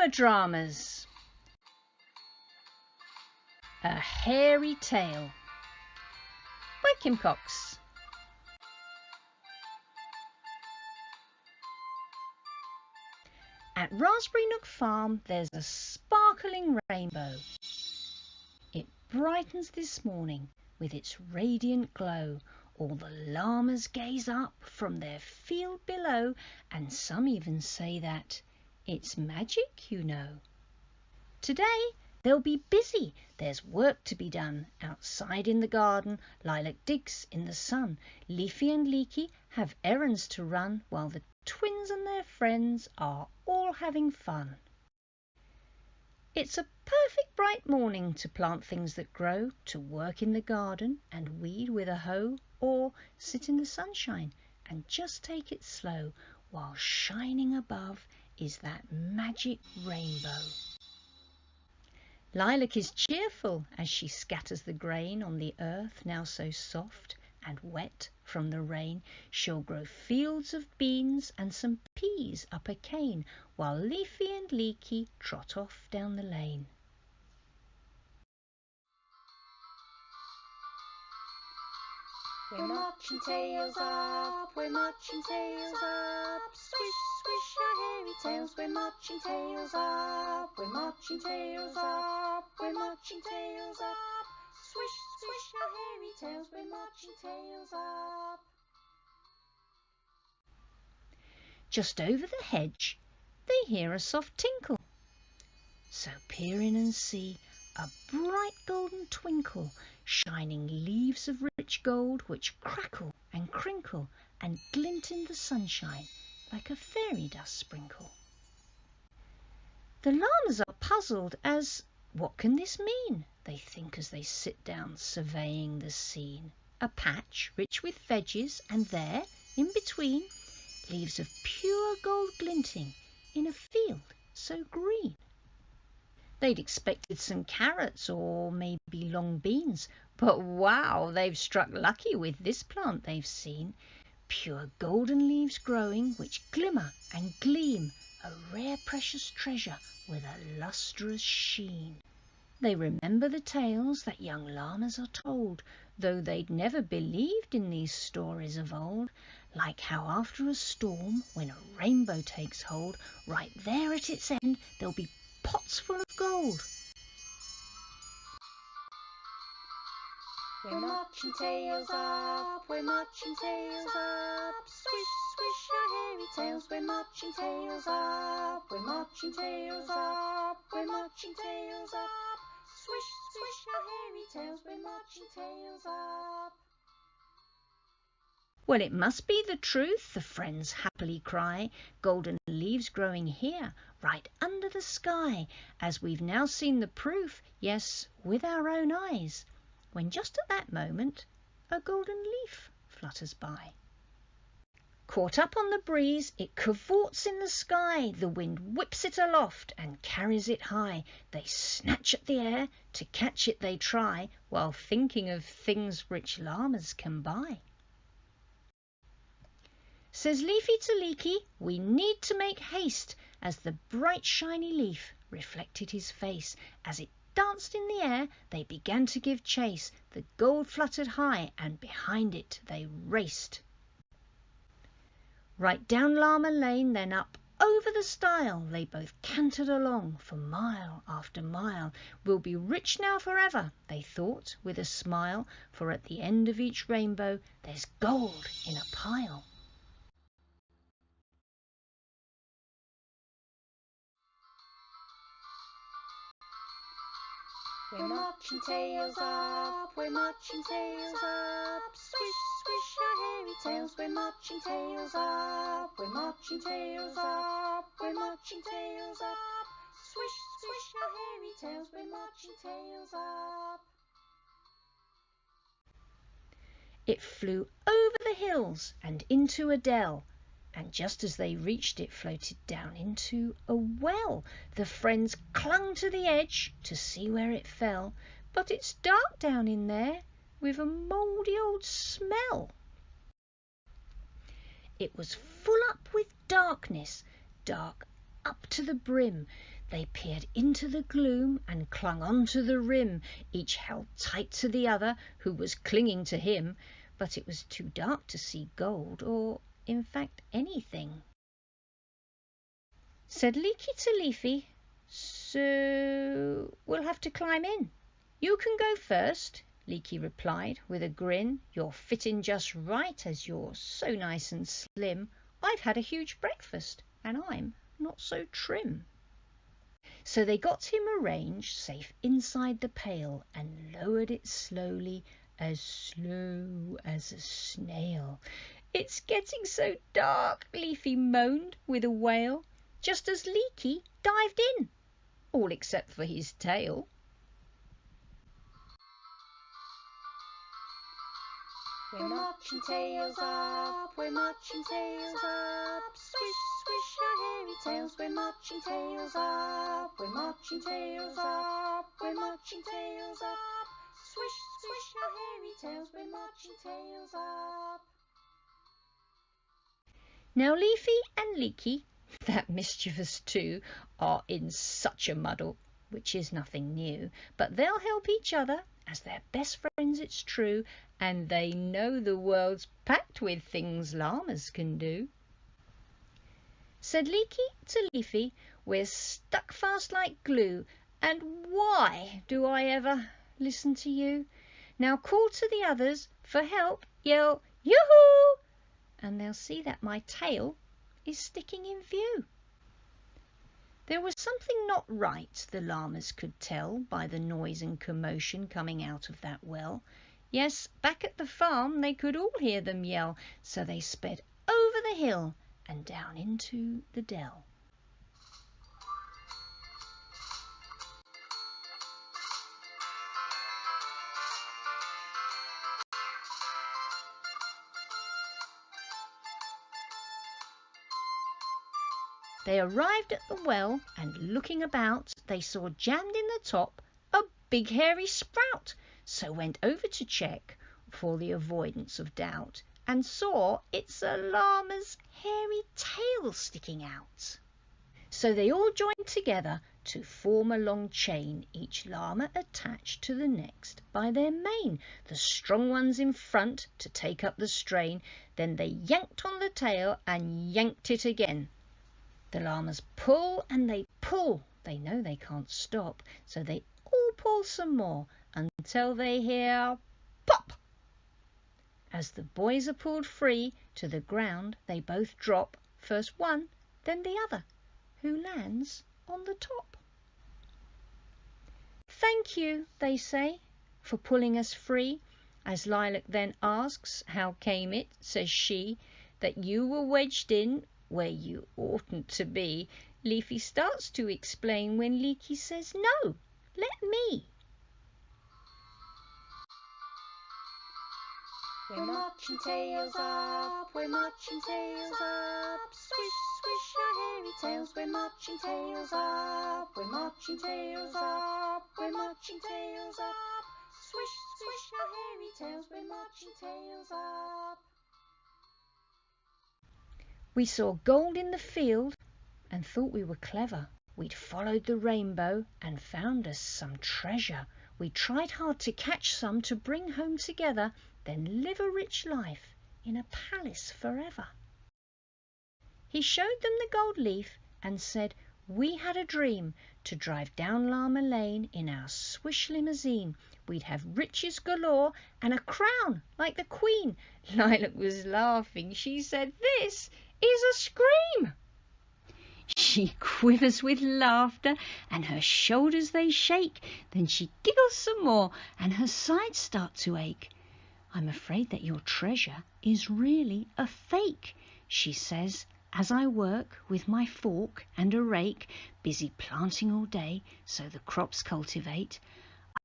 LLAMA dramas. A Hairy Tale by Kim Cox. At Raspberry Nook Farm there's a sparkling rainbow. It brightens this morning with its radiant glow. All the llamas gaze up from their field below, and some even say that it's magic, you know. Today they'll be busy, there's work to be done. Outside in the garden, Lilac digs in the sun. Leafy and Leaky have errands to run, while the twins and their friends are all having fun. It's a perfect bright morning to plant things that grow, to work in the garden and weed with a hoe, or sit in the sunshine and just take it slow, while shining above is that magic rainbow. Lilac is cheerful as she scatters the grain on the earth now so soft and wet from the rain. She'll grow fields of beans and some peas up a cane, while Leafy and Leaky trot off down the lane. We're marching tails up, we're marching tails up, swish, swish our hairy tails, we're marching tails up, we're marching tails up, we're marching tails up, swish, swish our hairy tails, we're marching tails up. Just over the hedge they hear a soft tinkle, so peer in and see a bright golden twinkle, shining leaves of rich gold which crackle and crinkle and glint in the sunshine like a fairy dust sprinkle. The llamas are puzzled as, what can this mean? They think as they sit down surveying the scene. A patch rich with veggies, and there, in between, leaves of pure gold glinting in a field so green. They'd expected some carrots or maybe long beans, but wow, they've struck lucky with this plant they've seen. Pure golden leaves growing which glimmer and gleam, a rare precious treasure with a lustrous sheen. They remember the tales that young llamas are told, though they'd never believed in these stories of old, like how after a storm, when a rainbow takes hold, right there at its end there'll be pots full of gold. We're marching tails up, we're marching tails up, swish, swish our hairy tails, we're marching tails up, we're marching tails up, we're marching tails up, swish, swish our hairy tails, we're marching tails up. Well, it must be the truth, the friends happily cry, golden leaves growing here, right under the sky, as we've now seen the proof, yes, with our own eyes, when just at that moment a golden leaf flutters by. Caught up on the breeze, it cavorts in the sky, the wind whips it aloft and carries it high. They snatch at the air, to catch it they try, while thinking of things rich llamas can buy. Says Leafy to Leaky, we need to make haste, as the bright shiny leaf reflected his face. As it danced in the air, they began to give chase. The gold fluttered high, and behind it they raced. Right down Llama Lane, then up over the stile, they both cantered along for mile after mile. We'll be rich now forever, they thought with a smile, for at the end of each rainbow there's gold in a pile. We're marching tails up, we're marching tails up, swish, swish our hairy tails, we're marching tails up, we're marching tails up, we're marching tails up, swish, swish our hairy tails, we're marching tails up. It flew over the hills and into a dell, and just as they reached it floated down into a well. The friends clung to the edge to see where it fell, but it's dark down in there with a mouldy old smell. It was full up with darkness, dark up to the brim. They peered into the gloom and clung on to the rim, each held tight to the other, who was clinging to him, but it was too dark to see gold, or, in fact, anything. Said Leaky to Leafy, "So we'll have to climb in. You can go first," Leaky replied with a grin. "You're fitting just right, as you're so nice and slim. I've had a huge breakfast, and I'm not so trim." So they got him arranged safe inside the pail and lowered it slowly, as slow as a snail. "It's getting so dark," Leafy moaned with a wail, just as Leaky dived in, all except for his tail. We're marching tails up, we're marching tails up, swish, swish our hairy tails, we're marching tails up, we're marching tails up, we're marching tails up, swish, swish our hairy tails, we're marching tails up. Now Leafy and Leaky, that mischievous two, are in such a muddle, which is nothing new, but they'll help each other, as they're best friends, it's true, and they know the world's packed with things llamas can do. Said Leaky to Leafy, "We're stuck fast like glue, and why do I ever listen to you? Now call to the others for help, yell yoo-hoo, and they'll see that my tail is sticking in view." There was something not right, the llamas could tell by the noise and commotion coming out of that well. Yes, back at the farm they could all hear them yell, so they sped over the hill and down into the dell. They arrived at the well, and looking about, they saw jammed in the top a big hairy sprout, so went over to check, for the avoidance of doubt, and saw it's a llama's hairy tail sticking out. So they all joined together to form a long chain, each llama attached to the next by their mane, the strong ones in front to take up the strain. Then they yanked on the tail and yanked it again. The llamas pull and they pull. They know they can't stop, so they all pull some more until they hear pop. As the boys are pulled free, to the ground they both drop, first one, then the other, who lands on the top. "Thank you," they say, "for pulling us free." As Lilac then asks, "How came it," says she, "that you were wedged in where you oughtn't to be?" Leafy starts to explain when Leaky says, "No, let me." We're marching tails up, we're marching tails up, swish, swish our hairy tails, we're marching tails up, we're marching tails up, we're marching tails up, swish, swish our hairy tails, we're marching tails up. We saw gold in the field and thought we were clever. We'd followed the rainbow and found us some treasure. We tried hard to catch some to bring home together, then live a rich life in a palace forever. He showed them the gold leaf and said we had a dream to drive down Llama Lane in our swish limousine. We'd have riches galore and a crown like the Queen. Lilac was laughing. She said, "This is a scream." She quivers with laughter and her shoulders they shake. Then she giggles some more and her sides start to ache. "I'm afraid that your treasure is really a fake," she says, "as I work with my fork and a rake, busy planting all day so the crops cultivate.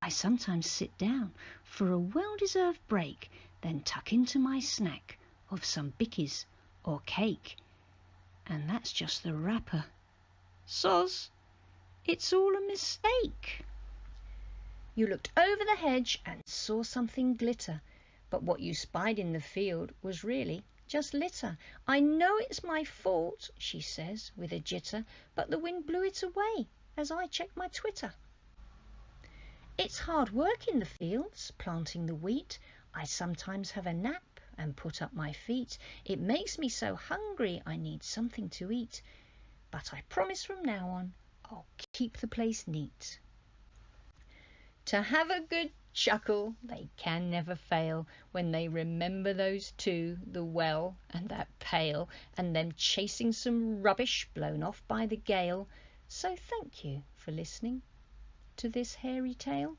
I sometimes sit down for a well-deserved break, then tuck into my snack of some bickies or cake. And that's just the wrapper. Soz, it's all a mistake." You looked over the hedge and saw something glitter, but what you spied in the field was really just litter. I know it's my fault, she says with a jitter, but the wind blew it away as I checked my twitter. It's hard work in the fields, planting the wheat. I sometimes have a nap and put up my feet. It makes me so hungry I need something to eat. But I promise from now on I'll keep the place neat. To have a good chuckle they can never fail when they remember those two, the well and that pail, and them chasing some rubbish blown off by the gale. So thank you for listening to this hairy tale.